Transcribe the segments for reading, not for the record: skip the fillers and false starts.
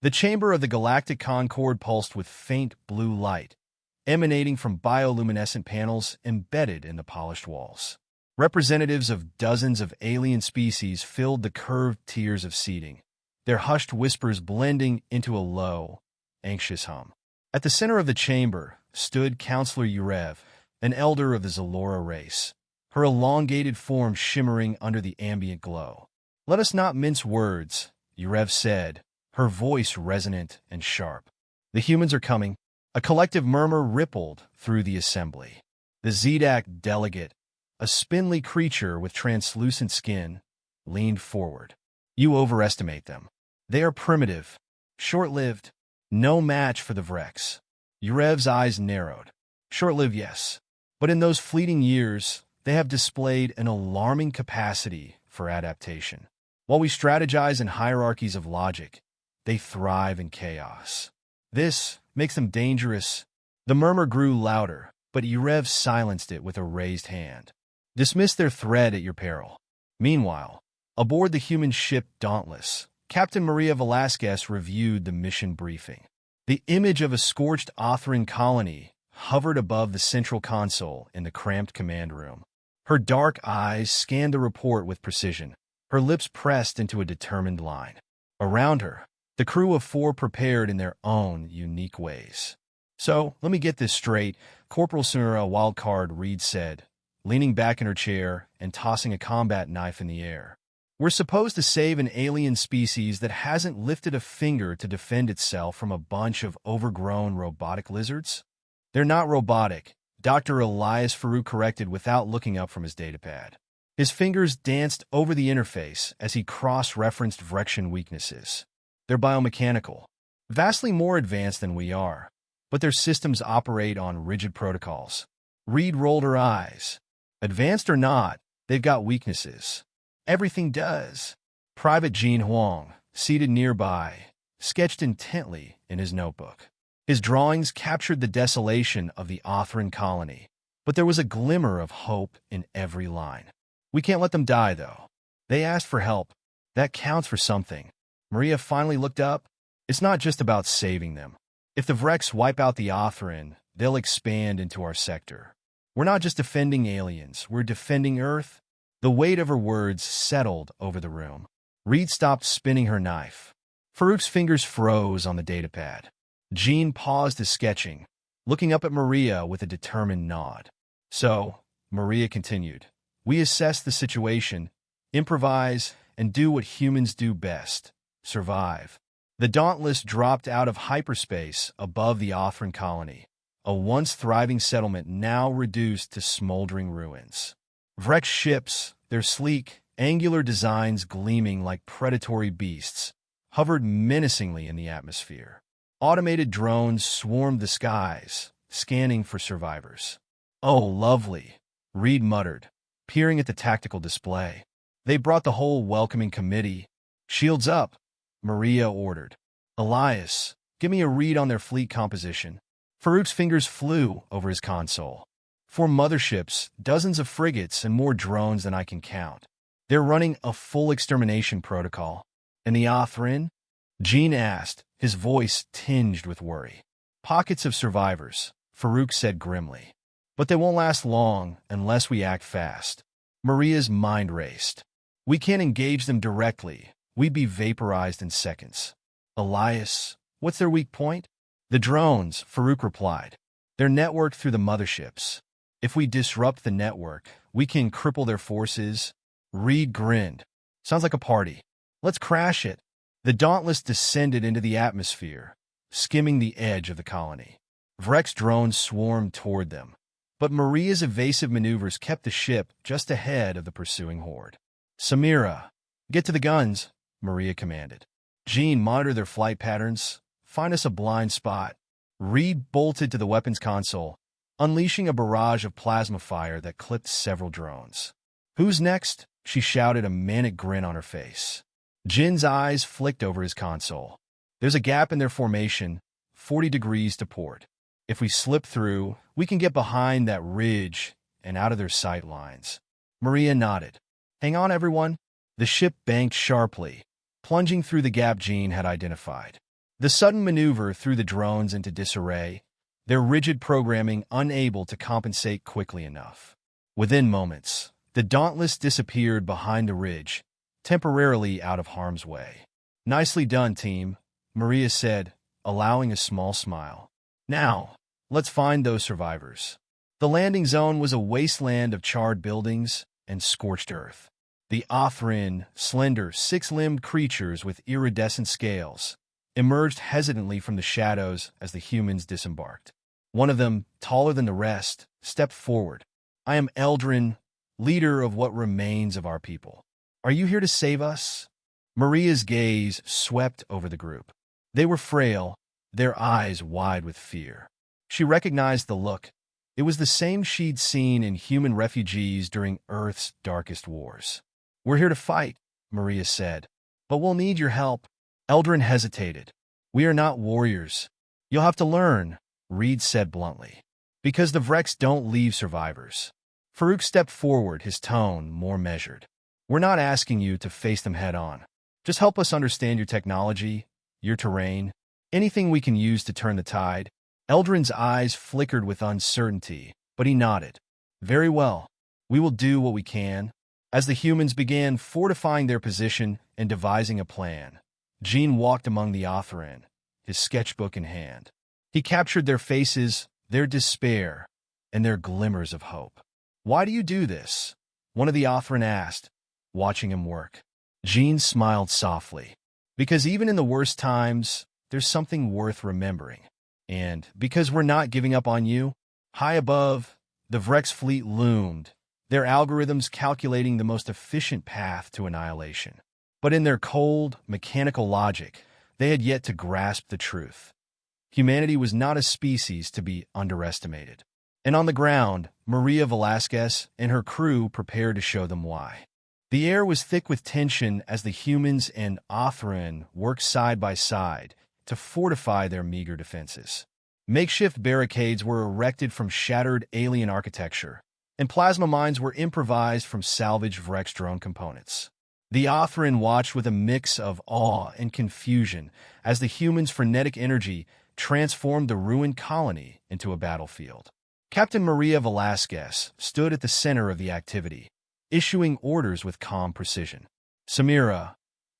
The chamber of the galactic Concord pulsed with faint blue light, emanating from bioluminescent panels embedded in the polished walls. Representatives of dozens of alien species filled the curved tiers of seating, their hushed whispers blending into a low, anxious hum. At the center of the chamber stood Counselor Urev, an elder of the Zalora race, her elongated form shimmering under the ambient glow. "Let us not mince words," Urev said, her voice resonant and sharp. "The humans are coming." A collective murmur rippled through the assembly. The Zedak delegate, a spindly creature with translucent skin, leaned forward. "You overestimate them. They are primitive, short-lived, no match for the Vrex." Urev's eyes narrowed. "Short-lived, yes. But in those fleeting years, they have displayed an alarming capacity for adaptation. While we strategize in hierarchies of logic, they thrive in chaos. This makes them dangerous." The murmur grew louder, but Urev silenced it with a raised hand. "Dismiss their threat at your peril." Meanwhile, aboard the human ship Dauntless, Captain Maria Velasquez reviewed the mission briefing. The image of a scorched Othran colony hovered above the central console in the cramped command room. Her dark eyes scanned the report with precision, her lips pressed into a determined line. Around her, the crew of 4 prepared in their own unique ways. "So, let me get this straight," Corporal Sunura Wildcard Reed said, leaning back in her chair and tossing a combat knife in the air. "We're supposed to save an alien species that hasn't lifted a finger to defend itself from a bunch of overgrown robotic lizards?" "They're not robotic," Dr. Elias Farouk corrected without looking up from his datapad. His fingers danced over the interface as he cross-referenced Vrexian weaknesses. "They're biomechanical, vastly more advanced than we are, but their systems operate on rigid protocols." Reed rolled her eyes. "Advanced or not, they've got weaknesses. Everything does." Private Jean Huang, seated nearby, sketched intently in his notebook. His drawings captured the desolation of the Othran colony, but there was a glimmer of hope in every line. "We can't let them die, though. They asked for help. That counts for something." Maria finally looked up. "It's not just about saving them. If the Vrex wipe out the Othran, they'll expand into our sector. We're not just defending aliens, we're defending Earth." The weight of her words settled over the room. Reed stopped spinning her knife. Farouk's fingers froze on the datapad. Jean paused his sketching, looking up at Maria with a determined nod. "So," Maria continued, "we assess the situation, improvise, and do what humans do best: survive." The Dauntless dropped out of hyperspace above the Othran colony, a once thriving settlement now reduced to smoldering ruins. Vrex ships, their sleek, angular designs gleaming like predatory beasts, hovered menacingly in the atmosphere. Automated drones swarmed the skies, scanning for survivors. "Oh, lovely," Reed muttered, peering at the tactical display. "They brought the whole welcoming committee." "Shields up," Maria ordered. "Elias, give me a read on their fleet composition." Farouk's fingers flew over his console. "4 motherships, dozens of frigates, and more drones than I can count. They're running a full extermination protocol." "And the Othran?" Jean asked, his voice tinged with worry. "Pockets of survivors," Farouk said grimly. "But they won't last long unless we act fast." Maria's mind raced. "We can't engage them directly. We'd be vaporized in seconds." "Elias, what's their weak point?" "The drones," Farouk replied. "They're networked through the motherships. If we disrupt the network, we can cripple their forces." Reed grinned. "Sounds like a party. Let's crash it." The Dauntless descended into the atmosphere, skimming the edge of the colony. Vrex drones swarmed toward them, but Maria's evasive maneuvers kept the ship just ahead of the pursuing horde. "Samira, get to the guns," Maria commanded. "Jean, monitor their flight patterns. Find us a blind spot." Reed bolted to the weapons console, unleashing a barrage of plasma fire that clipped several drones. "Who's next?" she shouted, a manic grin on her face. Jin's eyes flicked over his console. "There's a gap in their formation, 40 degrees to port. If we slip through, we can get behind that ridge and out of their sight lines." Maria nodded. "Hang on, everyone." The ship banked sharply, plunging through the gap Jean had identified. The sudden maneuver threw the drones into disarray, their rigid programming unable to compensate quickly enough. Within moments, the Dauntless disappeared behind the ridge, temporarily out of harm's way. "Nicely done, team," Maria said, allowing a small smile. "Now, let's find those survivors." The landing zone was a wasteland of charred buildings and scorched earth. The Othrin, slender, six-limbed creatures with iridescent scales, emerged hesitantly from the shadows as the humans disembarked. One of them, taller than the rest, stepped forward. "I am Eldrin, leader of what remains of our people. Are you here to save us?" Maria's gaze swept over the group. They were frail, their eyes wide with fear. She recognized the look. It was the same she'd seen in human refugees during Earth's darkest wars. "We're here to fight," Maria said, "but we'll need your help." Eldrin hesitated. "We are not warriors. You'll have to learn," Reed said bluntly. "Because the Vrex don't leave survivors." Farouk stepped forward, his tone more measured. "We're not asking you to face them head-on. Just help us understand your technology, your terrain, anything we can use to turn the tide." Eldrin's eyes flickered with uncertainty, but he nodded. "Very well. We will do what we can." As the humans began fortifying their position and devising a plan, Gene walked among the Othrin, his sketchbook in hand. He captured their faces, their despair, and their glimmers of hope. "Why do you do this?" one of the Othrin asked, watching him work. Gene smiled softly. "Because even in the worst times, there's something worth remembering. And because we're not giving up on you." High above, the Vrex fleet loomed, their algorithms calculating the most efficient path to annihilation. But in their cold, mechanical logic, they had yet to grasp the truth. Humanity was not a species to be underestimated. And on the ground, Maria Velasquez and her crew prepared to show them why. The air was thick with tension as the humans and Othrin worked side by side to fortify their meager defenses. Makeshift barricades were erected from shattered alien architecture, and plasma mines were improvised from salvaged Vrex drone components. The Othrin watched with a mix of awe and confusion as the humans' frenetic energy transformed the ruined colony into a battlefield. Captain Maria Velasquez stood at the center of the activity, issuing orders with calm precision. "Samira,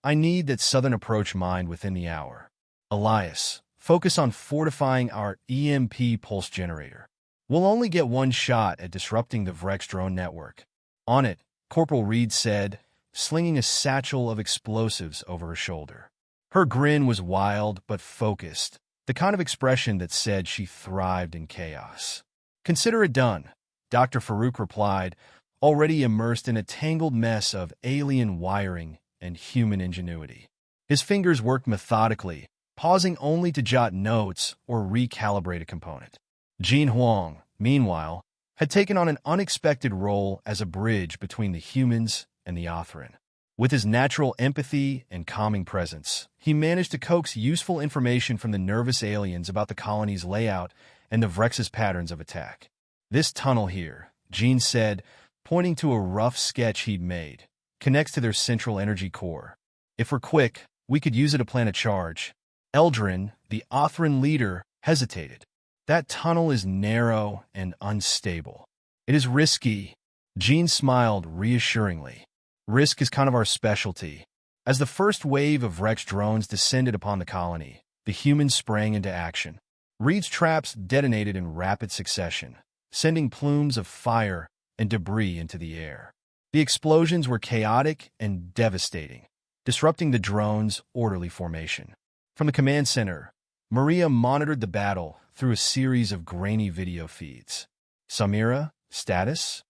I need that southern approach mined within the hour. Elias, focus on fortifying our EMP pulse generator. We'll only get one shot at disrupting the Vrex drone network." "On it," Corporal Reed said, slinging a satchel of explosives over her shoulder. Her grin was wild but focused, the kind of expression that said she thrived in chaos. "Consider it done," Dr. Farouk replied, already immersed in a tangled mess of alien wiring and human ingenuity. His fingers worked methodically, pausing only to jot notes or recalibrate a component. Gene Huang, meanwhile, had taken on an unexpected role as a bridge between the humans and the Othrin. With his natural empathy and calming presence, he managed to coax useful information from the nervous aliens about the colony's layout and the Vrex's patterns of attack. "This tunnel here," Gene said, pointing to a rough sketch he'd made, "connects to their central energy core. If we're quick, we could use it to plant a charge." Eldrin, the Othrin leader, hesitated. "That tunnel is narrow and unstable. It is risky." Gene smiled reassuringly. "Risk is kind of our specialty." As the first wave of Vrex drones descended upon the colony, the humans sprang into action. Reed's traps detonated in rapid succession, sending plumes of fire and debris into the air. The explosions were chaotic and devastating, disrupting the drone's orderly formation. From the command center, Maria monitored the battle through a series of grainy video feeds. "Samira, status?"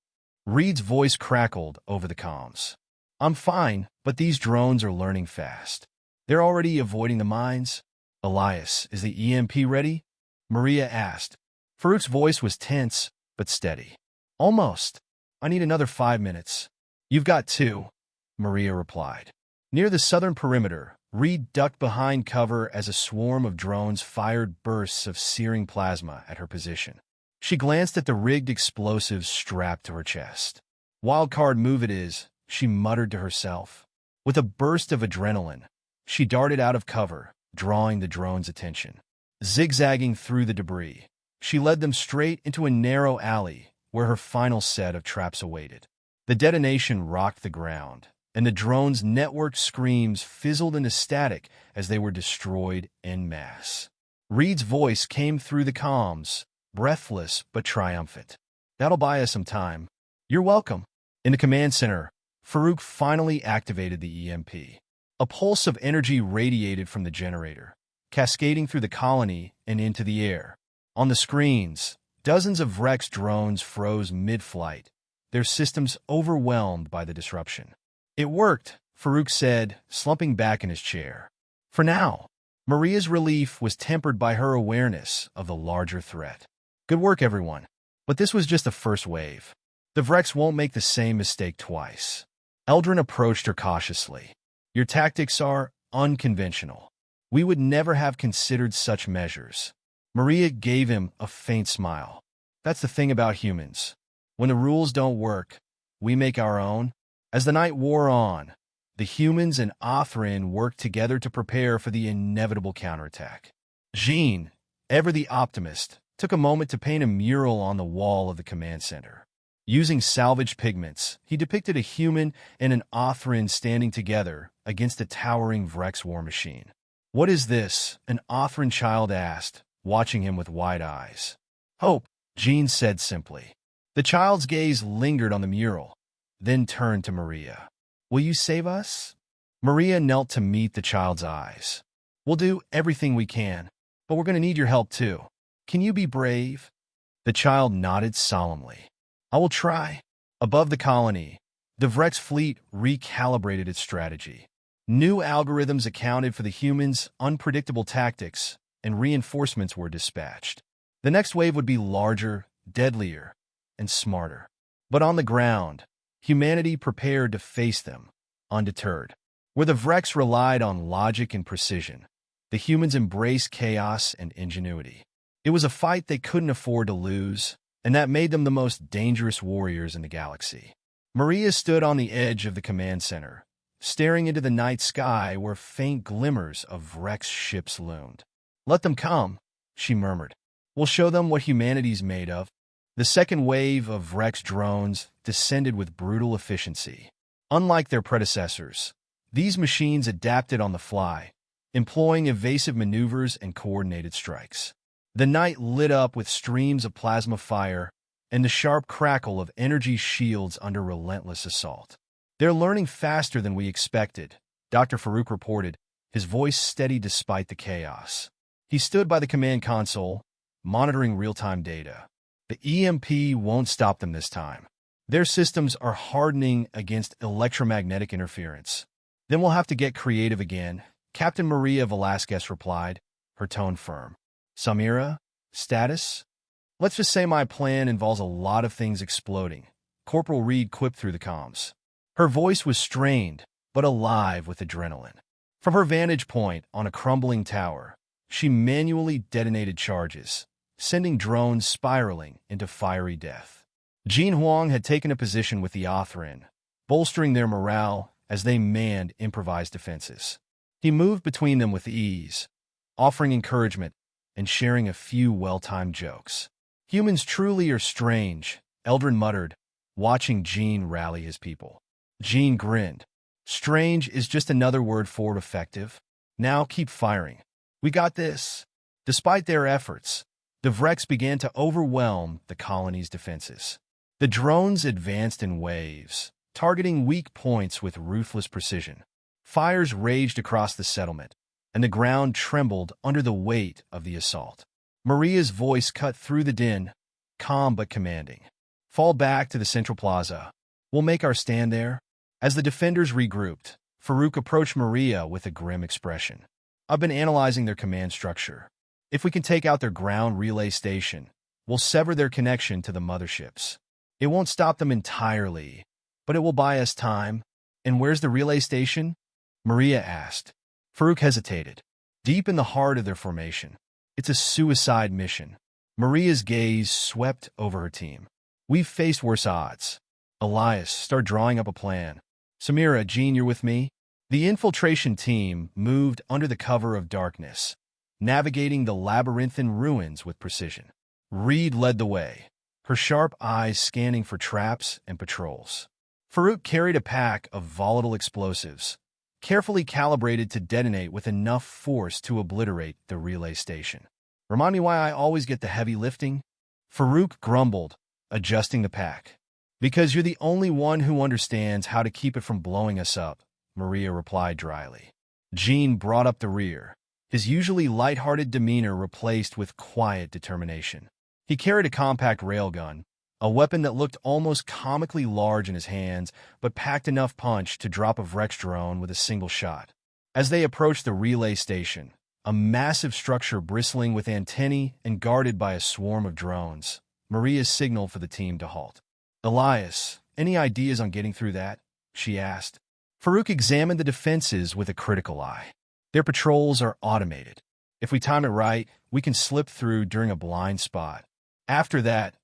Reed's voice crackled over the comms. "I'm fine, but these drones are learning fast. They're already avoiding the mines." "Elias, is the EMP ready?" Maria asked. Farouk's voice was tense, but steady. "Almost. I need another 5 minutes." "You've got 2, Maria replied. Near the southern perimeter, Reed ducked behind cover as a swarm of drones fired bursts of searing plasma at her position. She glanced at the rigged explosives strapped to her chest. "Wildcard move it is," she muttered to herself. With a burst of adrenaline, she darted out of cover, drawing the drone's attention. Zigzagging through the debris, she led them straight into a narrow alley where her final set of traps awaited. The detonation rocked the ground, and the drone's networked screams fizzled into static as they were destroyed en masse. Reed's voice came through the comms, breathless but triumphant. "That'll buy us some time." "You're welcome." In the command center, Farouk finally activated the EMP. A pulse of energy radiated from the generator, cascading through the colony and into the air. On the screens, dozens of Vrex drones froze mid-flight, their systems overwhelmed by the disruption. "It worked," Farouk said, slumping back in his chair. For now, Maria's relief was tempered by her awareness of the larger threat. "Good work, everyone. But this was just the first wave. The Vrex won't make the same mistake twice." Eldrin approached her cautiously. "Your tactics are unconventional. We would never have considered such measures." Maria gave him a faint smile. "That's the thing about humans. When the rules don't work, we make our own." As the night wore on, the humans and Othrin worked together to prepare for the inevitable counterattack. Jean, ever the optimist, took a moment to paint a mural on the wall of the command center. Using salvaged pigments, he depicted a human and an Othrin standing together against a towering Vrex war machine. "What is this?" an Othrin child asked, watching him with wide eyes. "Hope," Jean said simply. The child's gaze lingered on the mural, then turned to Maria. "Will you save us?" Maria knelt to meet the child's eyes. "We'll do everything we can, but we're going to need your help too. Can you be brave?" The child nodded solemnly. "I will try." Above the colony, the Vrex fleet recalibrated its strategy. New algorithms accounted for the humans' unpredictable tactics, and reinforcements were dispatched. The next wave would be larger, deadlier, and smarter. But on the ground, humanity prepared to face them, undeterred. Where the Vrex relied on logic and precision, the humans embraced chaos and ingenuity. It was a fight they couldn't afford to lose, and that made them the most dangerous warriors in the galaxy. Maria stood on the edge of the command center, staring into the night sky where faint glimmers of Vrex ships loomed. "Let them come," she murmured. "We'll show them what humanity's made of." The second wave of Vrex drones descended with brutal efficiency. Unlike their predecessors, these machines adapted on the fly, employing evasive maneuvers and coordinated strikes. The night lit up with streams of plasma fire and the sharp crackle of energy shields under relentless assault. "They're learning faster than we expected," Dr. Farouk reported, his voice steady despite the chaos. He stood by the command console, monitoring real-time data. "The EMP won't stop them this time. Their systems are hardening against electromagnetic interference." "Then we'll have to get creative again," Captain Maria Velasquez replied, her tone firm. "Samira, status?" "Let's just say my plan involves a lot of things exploding," Corporal Reed quipped through the comms. Her voice was strained, but alive with adrenaline. From her vantage point on a crumbling tower, she manually detonated charges, sending drones spiraling into fiery death. Jean Huang had taken a position with the Othrin, bolstering their morale as they manned improvised defenses. He moved between them with ease, offering encouragement and sharing a few well-timed jokes. "Humans truly are strange," Eldrin muttered, watching Jean rally his people. Jean grinned. "Strange is just another word for effective. Now keep firing. We got this." Despite their efforts, the Vrex began to overwhelm the colony's defenses. The drones advanced in waves, targeting weak points with ruthless precision. Fires raged across the settlement, and the ground trembled under the weight of the assault. Maria's voice cut through the din, calm but commanding. "Fall back to the central plaza. We'll make our stand there." As the defenders regrouped, Farouk approached Maria with a grim expression. "I've been analyzing their command structure. If we can take out their ground relay station, we'll sever their connection to the motherships. It won't stop them entirely, but it will buy us time." "And where's the relay station?" Maria asked. Farouk hesitated. "Deep in the heart of their formation. It's a suicide mission." Maria's gaze swept over her team. "We've faced worse odds. Elias, start drawing up a plan. Samira, Jean, you're with me?" The infiltration team moved under the cover of darkness, navigating the labyrinthine ruins with precision. Reed led the way, her sharp eyes scanning for traps and patrols. Farouk carried a pack of volatile explosives, carefully calibrated to detonate with enough force to obliterate the relay station. "Remind me why I always get the heavy lifting?" Farouk grumbled, adjusting the pack. "Because you're the only one who understands how to keep it from blowing us up," Maria replied dryly. Jean brought up the rear, his usually light-hearted demeanor replaced with quiet determination. He carried a compact railgun, a weapon that looked almost comically large in his hands, but packed enough punch to drop a Vrex drone with a single shot. As they approached the relay station, a massive structure bristling with antennae and guarded by a swarm of drones, Maria signaled for the team to halt. "Elias, any ideas on getting through that?" she asked. Farouk examined the defenses with a critical eye. "Their patrols are automated. If we time it right, we can slip through during a blind spot. After that,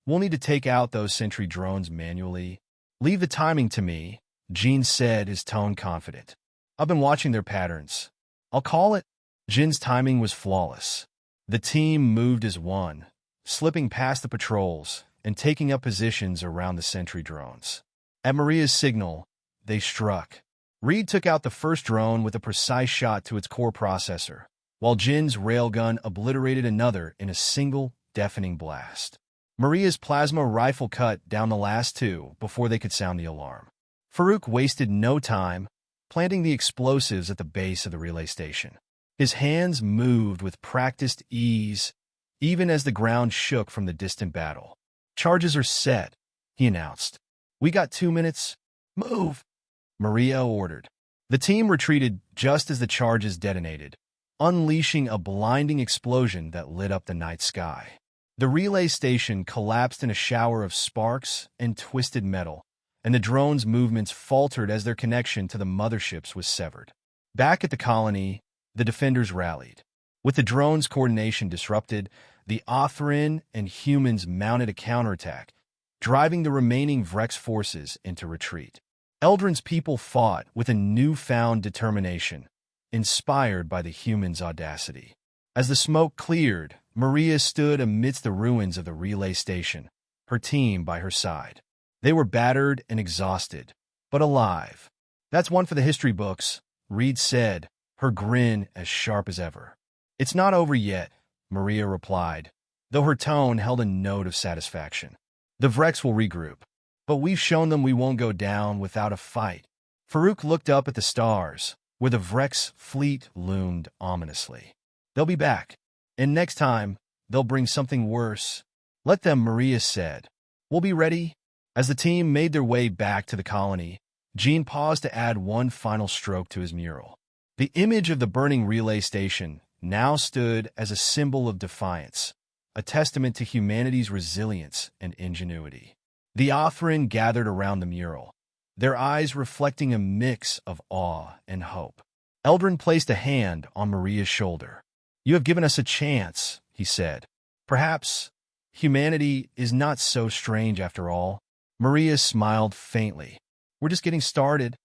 we'll need to take out those sentry drones manually." "Leave the timing to me," Jean said, his tone confident. "I've been watching their patterns. I'll call it." Jin's timing was flawless. The team moved as one, slipping past the patrols and taking up positions around the sentry drones. At Maria's signal, they struck. Reed took out the first drone with a precise shot to its core processor, while Jin's railgun obliterated another in a single, deafening blast. Maria's plasma rifle cut down the last two before they could sound the alarm. Farouk wasted no time, planting the explosives at the base of the relay station. His hands moved with practiced ease, even as the ground shook from the distant battle. "Charges are set," he announced. "We got 2 minutes. Move," Maria ordered. The team retreated just as the charges detonated, unleashing a blinding explosion that lit up the night sky. The relay station collapsed in a shower of sparks and twisted metal, and the drones' movements faltered as their connection to the motherships was severed. Back at the colony, the defenders rallied. With the drones' coordination disrupted, the Othrin and humans mounted a counterattack, driving the remaining Vrex forces into retreat. Eldrin's people fought with a newfound determination, inspired by the humans' audacity. As the smoke cleared, Maria stood amidst the ruins of the relay station, her team by her side. They were battered and exhausted, but alive. "That's one for the history books," Reed said, her grin as sharp as ever. "It's not over yet," Maria replied, though her tone held a note of satisfaction. "The Vrex will regroup, but we've shown them we won't go down without a fight." Farouk looked up at the stars, where the Vrex fleet loomed ominously. "They'll be back, and next time, they'll bring something worse." "Let them," Maria said. "We'll be ready." As the team made their way back to the colony, Jean paused to add one final stroke to his mural. The image of the burning relay station now stood as a symbol of defiance, a testament to humanity's resilience and ingenuity. The Othrin gathered around the mural, their eyes reflecting a mix of awe and hope. Eldrin placed a hand on Maria's shoulder. "You have given us a chance," he said. "Perhaps humanity is not so strange after all." Maria smiled faintly. "We're just getting started."